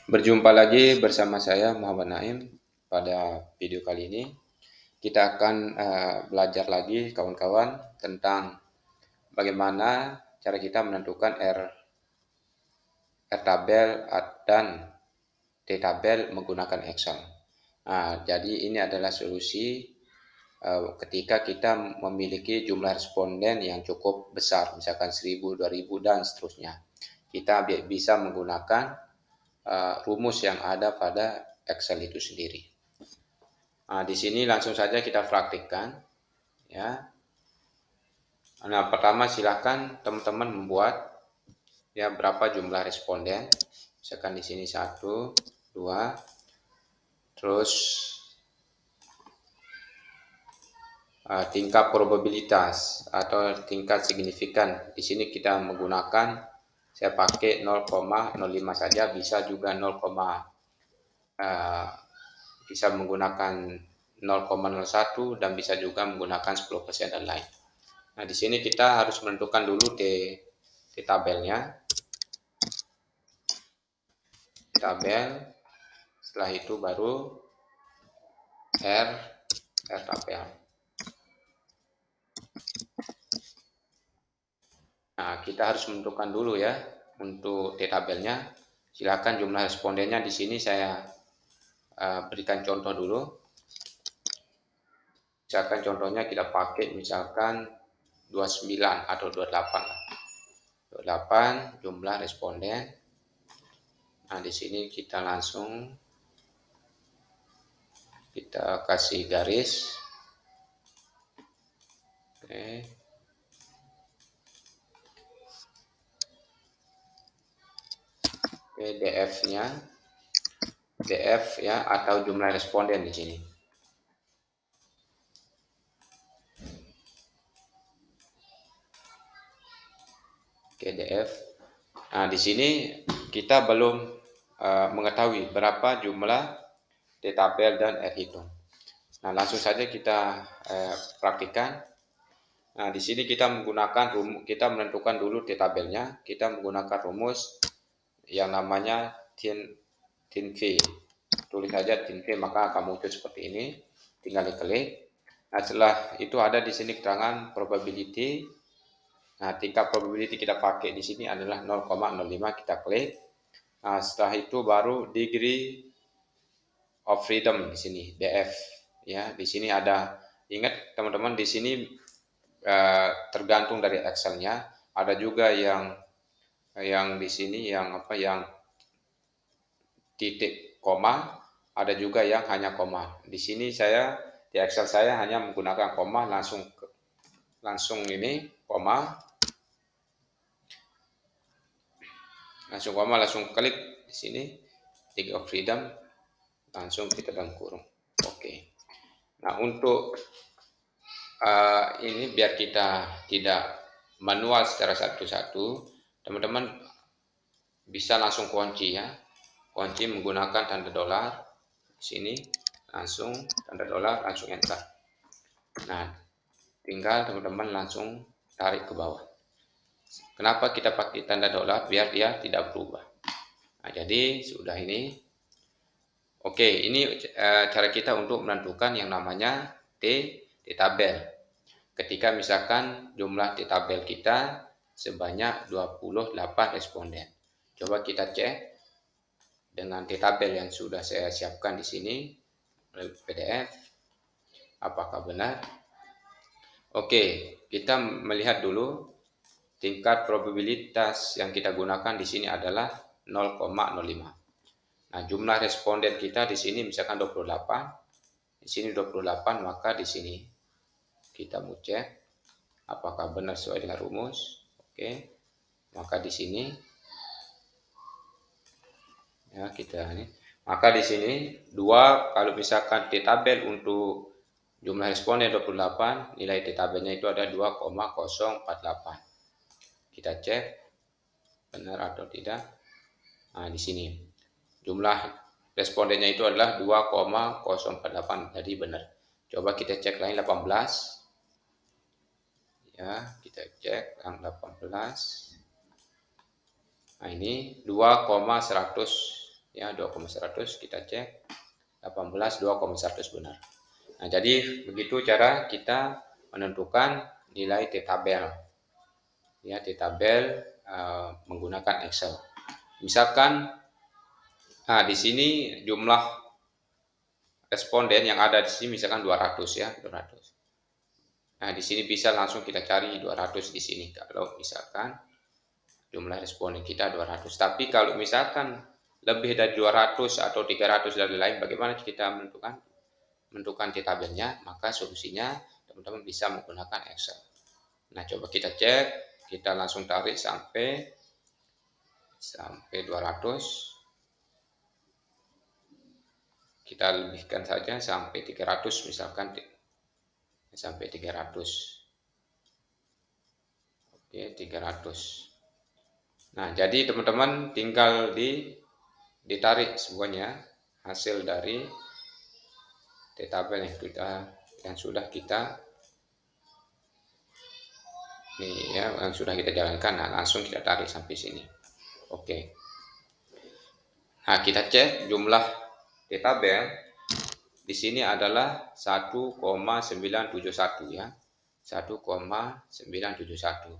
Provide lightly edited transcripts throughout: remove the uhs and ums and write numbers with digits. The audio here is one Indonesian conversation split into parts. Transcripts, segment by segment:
Berjumpa lagi bersama saya Muhammad Naim. Pada video kali ini kita akan belajar lagi kawan-kawan tentang bagaimana cara kita menentukan R tabel dan T tabel menggunakan Excel. Nah, jadi ini adalah solusi ketika kita memiliki jumlah responden yang cukup besar, misalkan 1000, 2000 dan seterusnya. Kita bisa menggunakan rumus yang ada pada Excel itu sendiri. Nah, di sini langsung saja kita praktikkan, ya. Nah, pertama silakan teman-teman membuat ya berapa jumlah responden. Misalkan di sini 1, 2, terus tingkat probabilitas atau tingkat signifikan. Di sini kita menggunakan, saya pakai 0,05 saja, bisa juga bisa menggunakan 0,01 dan bisa juga menggunakan 10% dan lain. Nah, di sini kita harus menentukan dulu T tabelnya. Tabel, setelah itu baru R tabel. Nah, kita harus menentukan dulu ya untuk T tabelnya. Silakan jumlah respondennya di sini saya berikan contoh dulu. Misalkan contohnya kita pakai misalkan 29 atau 28. 28 jumlah responden. Nah, di sini kita langsung kita kasih garis. Oke. DF-nya, DF ya atau jumlah responden di sini. Oke, DF. Nah, di sini kita belum mengetahui berapa jumlah T tabel dan R hitung. Nah, langsung saja kita praktikkan. Nah, di sini kita menentukan dulu T tabelnya. Kita menggunakan rumus yang namanya tin V. Tulis saja tin V, maka akan muncul seperti ini. Tinggal diklik. Nah, setelah itu ada di sini keterangan probability. Nah, tingkat probability kita pakai di sini adalah 0,05, kita klik. Nah, setelah itu baru degree of freedom di sini, DF. Ya, di sini ada, ingat teman-teman, di sini tergantung dari Excel-nya. Ada juga yang di sini yang titik koma, ada juga yang hanya koma. Di sini di Excel saya hanya menggunakan koma, langsung ini koma, langsung klik di sini degree of freedom, langsung kita dalam kurung. Oke. Nah, untuk ini biar kita tidak manual secara satu-satu, teman-teman bisa langsung kunci ya. Kunci menggunakan tanda dolar di sini, langsung tanda dolar, langsung enter. Nah, tinggal teman-teman langsung tarik ke bawah. Kenapa kita pakai tanda dolar? Biar dia tidak berubah. Nah, jadi sudah ini. Oke, ini cara kita untuk menentukan yang namanya T tabel. Ketika misalkan jumlah T tabel kita sebanyak 28 responden. Coba kita cek dengan T tabel yang sudah saya siapkan di sini melalui PDF, apakah benar? Oke, kita melihat dulu tingkat probabilitas yang kita gunakan di sini adalah 0,05. Nah, jumlah responden kita di sini misalkan 28, di sini 28, maka di sini kita mau cek apakah benar sesuai dengan rumus. Oke, maka di sini ya kita ini, maka di sini kalau misalkan T tabel untuk jumlah responden 28, nilai T tabelnya itu ada 2,048. Kita cek benar atau tidak. Nah, di sini jumlah respondennya itu adalah 2,048, jadi benar. Coba kita cek lain 18. Ya, kita cek yang 18. Nah, ini 2,100. Ya, 2,100 kita cek 18 2,100 benar. Nah, jadi begitu cara kita menentukan nilai T-tabel. Ya, T-tabel menggunakan Excel. Misalkan di sini jumlah responden yang ada di sini misalkan 200 ya, 200. Nah, di sini bisa langsung kita cari 200 di sini kalau misalkan jumlah responden kita 200. Tapi kalau misalkan lebih dari 200 atau 300 dan lain, bagaimana kita menentukan T-tabelnya? Maka solusinya teman-teman bisa menggunakan Excel. Nah, coba kita cek, kita langsung tarik sampai 200. Kita lebihkan saja sampai 300 misalkan, sampai 300. Oke, 300. Nah, jadi teman-teman tinggal ditarik semuanya hasil dari T-tabel yang sudah kita jalankan. Nah, langsung kita tarik sampai sini. Oke. Nah, kita cek jumlah T-tabel di sini adalah 1,971 ya. 1,971.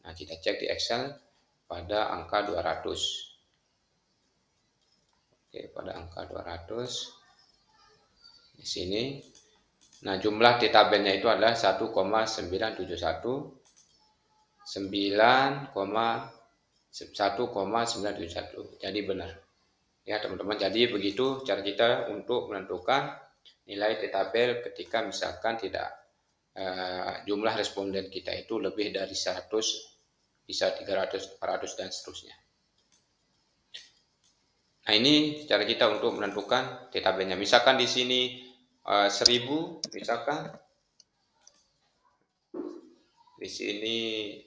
Nah, kita cek di Excel pada angka 200. Oke, pada angka 200 di sini. Nah, jumlah T-tabelnya itu adalah 1,971 1,971. Jadi benar. Ya, teman-teman. Jadi begitu cara kita untuk menentukan nilai T-tabel ketika misalkan jumlah responden kita itu lebih dari 100, bisa 300, 400 dan seterusnya. Nah, ini cara kita untuk menentukan T-tabelnya. Misalkan di sini 1000, misalkan di sini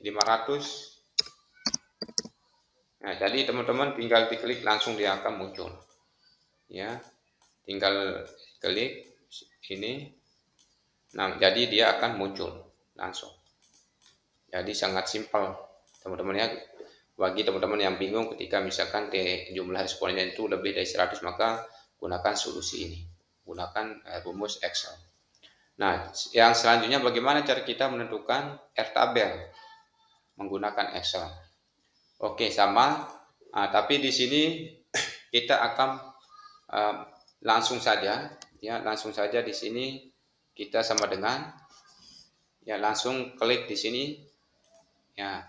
500. Nah, jadi teman-teman tinggal diklik langsung dia akan muncul. Ya, tinggal klik ini. Nah, jadi dia akan muncul langsung. Jadi sangat simpel, teman-teman ya. Bagi teman-teman yang bingung ketika misalkan jumlah responden itu lebih dari 100, maka gunakan solusi ini. Gunakan rumus Excel. Nah, yang selanjutnya bagaimana cara kita menentukan R-tabel menggunakan Excel. Oke, sama. Tapi di sini kita akan langsung saja di sini kita sama dengan langsung klik di sini ya.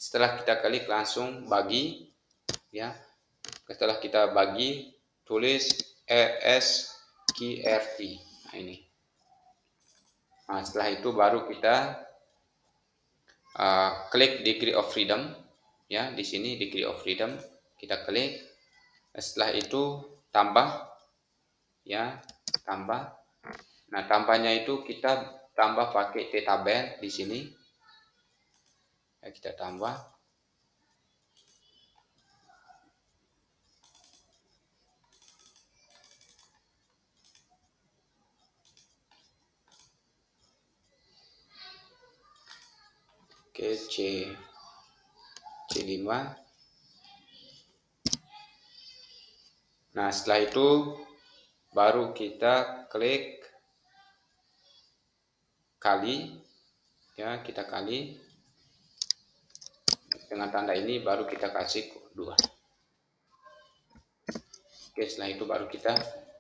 Setelah kita klik langsung bagi ya. Setelah kita bagi tulis ESQRT. Nah, ini. Nah, setelah itu baru kita klik degree of freedom ya. Di sini degree of freedom kita klik. Setelah itu tambah ya, tambah. Nah, tambahnya itu kita tambah pakai T-tabel di sini. Ya, kita tambah. Oke, C5. Nah, setelah itu baru kita klik kali ya, kita kali dengan tanda ini, baru kita kasih 2. Oke, setelah itu baru kita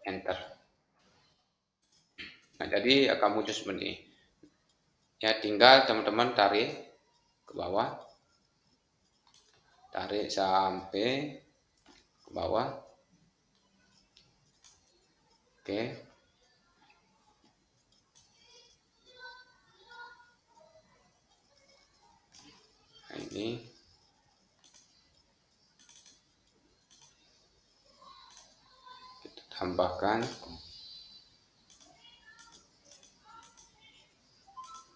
enter. Nah, jadi akan muncul seperti ini ya. Tinggal teman-teman tarik ke bawah, tarik sampai ke bawah. Oke. Nah, ini kita tambahkan.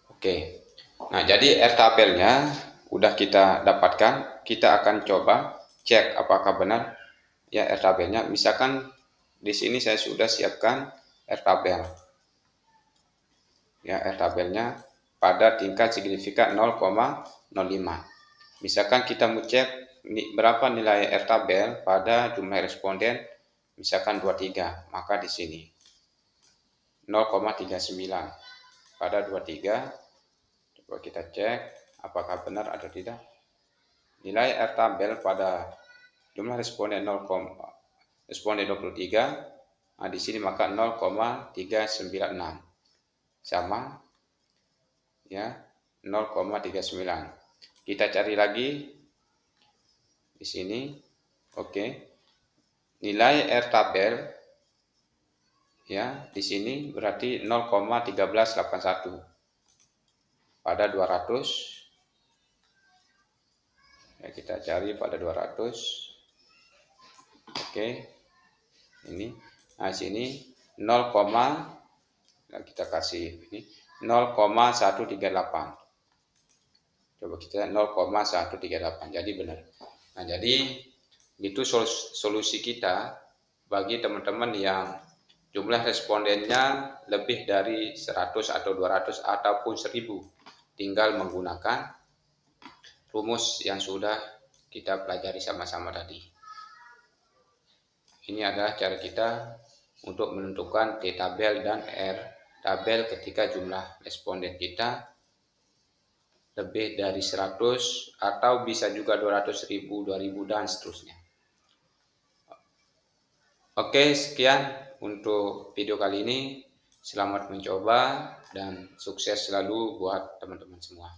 Oke. Nah, jadi R-tabelnya udah kita dapatkan. Kita akan coba cek apakah benar ya R-tabelnya. Misalkan di sini saya sudah siapkan R-tabel. Ya, R-tabelnya pada tingkat signifikan 0,05. Misalkan kita mau cek berapa nilai R tabel pada jumlah responden, misalkan 23, maka di sini 0,39 pada 23. Coba kita cek apakah benar atau tidak. Nilai R tabel pada jumlah responden 23, nah di sini maka 0,396 sama ya 0,39. Kita cari lagi di sini. Oke. Nilai R tabel ya di sini berarti 0,1381 pada 200. Ya, kita cari pada 200. Oke. Ini. Nah, sini 0, nah kita kasih ini 0,138. Coba kita 0,138. Jadi benar. Nah, jadi itu solusi kita bagi teman-teman yang jumlah respondennya lebih dari 100 atau 200 ataupun 1000. Tinggal menggunakan rumus yang sudah kita pelajari sama-sama tadi. Ini adalah cara kita untuk menentukan T tabel dan R tabel ketika jumlah responden kita lebih dari 100 atau bisa juga 200, 1000, 2000 dan seterusnya. Oke, sekian untuk video kali ini. Selamat mencoba dan sukses selalu buat teman-teman semua.